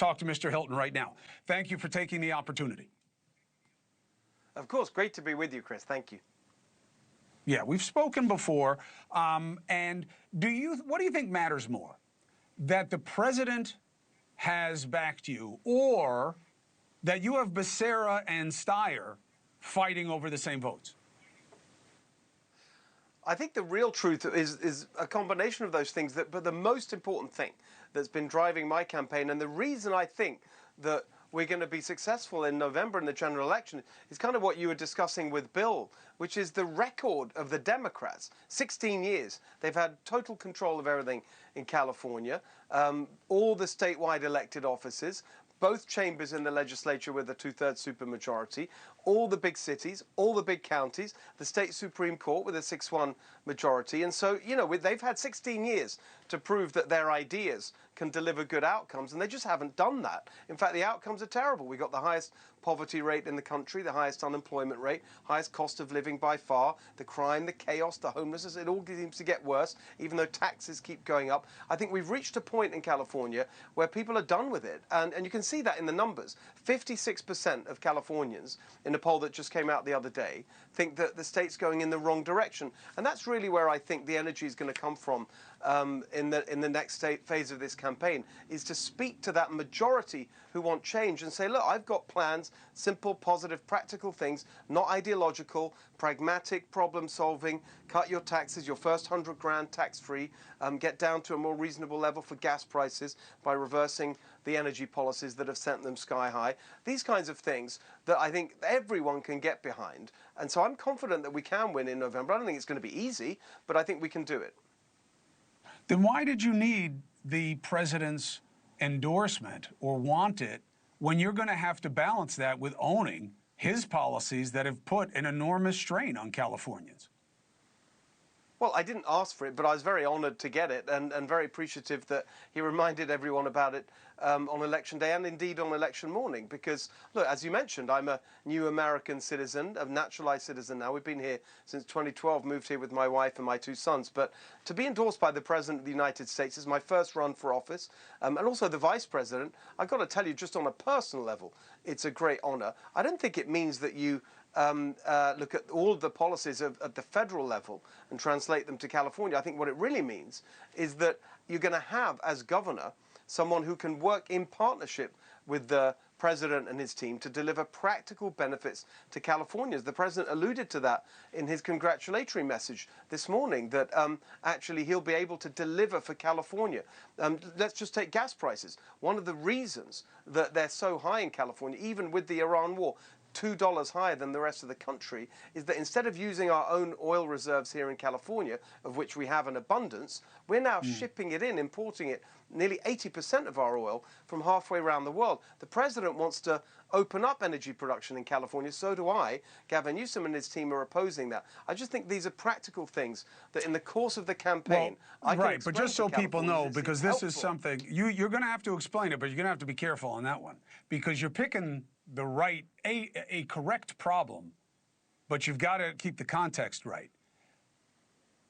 talk to Mr. Hilton right now. Thank you for taking the opportunity. Of course. Great to be with you, Chris. Thank you. Yeah, we've spoken before. And what do you think matters more? That the president has backed you, or that you have Becerra and Steyer fighting over the same votes? I think the real truth is a combination of those things. But the most important thing that's been driving my campaign, and the reason I think that we're going to be successful in November in the general election, is kind of what you were discussing with Bill, which is the record of the Democrats. 16 years. They've had total control of everything in California, all the statewide elected offices, both chambers in the legislature with a 2/3 supermajority, all the big cities, all the big counties, the state Supreme Court with a 6-1 majority. And so, you know, they've had 16 years to prove that their ideas can deliver good outcomes, and they just haven't done that. In fact, the outcomes are terrible. We got the highest poverty rate in the country, the highest unemployment rate, highest cost of living by far, the crime, the chaos, the homelessness, it all seems to get worse, even though taxes keep going up. I think we've reached a point in California where people are done with it, and you can see that in the numbers. 56% of Californians, in a poll that just came out the other day, think that the state's going in the wrong direction. And that's really where I think the energy is going to come from in the next phase of this campaign, is to speak to that majority who want change and say, look, I've got plans, simple, positive, practical things, not ideological, pragmatic, problem solving, cut your taxes, your first 100 grand tax-free, get down to a more reasonable level for gas prices by reversing the energy policies that have sent them sky high. These kinds of things that I think everyone can get behind. And so I'm confident that we can win in November. I don't think it's going to be easy, but I think we can do it. Then why did you need the president's endorsement or want it when you're going to have to balance that with owning his policies that have put an enormous strain on Californians? Well, I didn't ask for it, but I was very honored to get it and very appreciative that he reminded everyone about it on Election Day and indeed on election morning. Because, look, as you mentioned, I'm a new American citizen, a naturalized citizen now. We've been here since 2012, moved here with my wife and my 2 sons. But to be endorsed by the President of the United States is my first run for office, and also the Vice President. I've got to tell you, just on a personal level, it's a great honor. I don't think it means that you look at all of the policies at the federal level and translate them to California. I think what it really means is that you're going to have, as governor, someone who can work in partnership with the president and his team to deliver practical benefits to Californians. The president alluded to that in his congratulatory message this morning, that actually he'll be able to deliver for California. Let's just take gas prices. One of the reasons that they're so high in California, even with the Iran war, $2 higher than the rest of the country, is that instead of using our own oil reserves here in California, of which we have an abundance, we're now shipping it in, importing it, nearly 80% of our oil from halfway around the world. The president wants to open up energy production in California. So do I. Gavin Newsom and his team are opposing that. I just think these are practical things that in the course of the campaign, I can explain. But just so people know, because this is helpful. something, you're going to have to explain it, but you're going to have to be careful on that one, because you're picking the right, a correct problem, but you've got to keep the context right.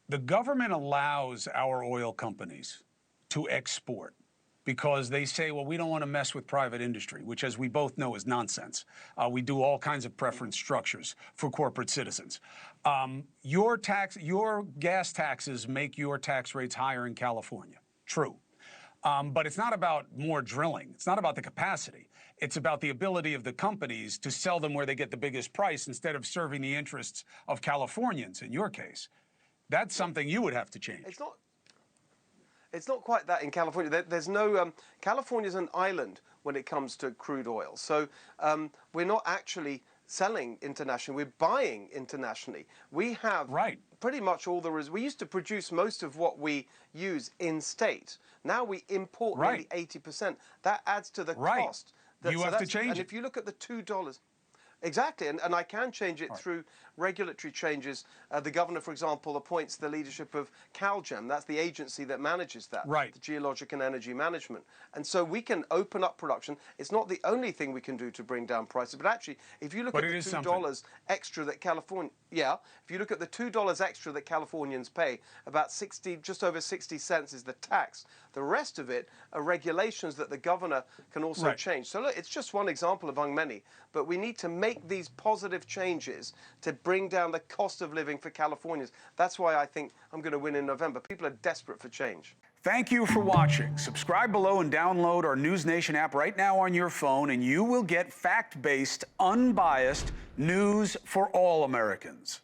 The government allows our oil companies to export because they say, well, we don't want to mess with private industry, which, as we both know, is nonsense. We do all kinds of preference structures for corporate citizens. Your gas taxes make your tax rates higher in California. True. But it's not about more drilling. It's not about the capacity. It's about the ability of the companies to sell them where they get the biggest price instead of serving the interests of Californians, in your case. That's something you would have to change. It's not quite that in California. There's no California's an island when it comes to crude oil. So we're not actually selling internationally. We're buying internationally. We have pretty much all the we used to produce most of what we use in state. Now we import nearly 80%. That adds to the cost. You have to change it. And if you look at the $2. Exactly, and I can change it through regulatory changes. The governor, for example, appoints the leadership of CalGEM. That's the agency that manages that, right. the Geologic and Energy Management. And so we can open up production. It's not the only thing we can do to bring down prices, but actually, if you look at the $2 extra that if you look at the $2 extra that Californians pay, about just over 60 cents is the tax. The rest of it are regulations that the governor can also change. So look, it's just one example among many, but we need to make these positive changes to bring down the cost of living for Californians. That's why I think I'm going to win in November. People are desperate for change. Thank you for watching. Subscribe below and download our NewsNation app right now on your phone, and you will get fact-based, unbiased news for all Americans.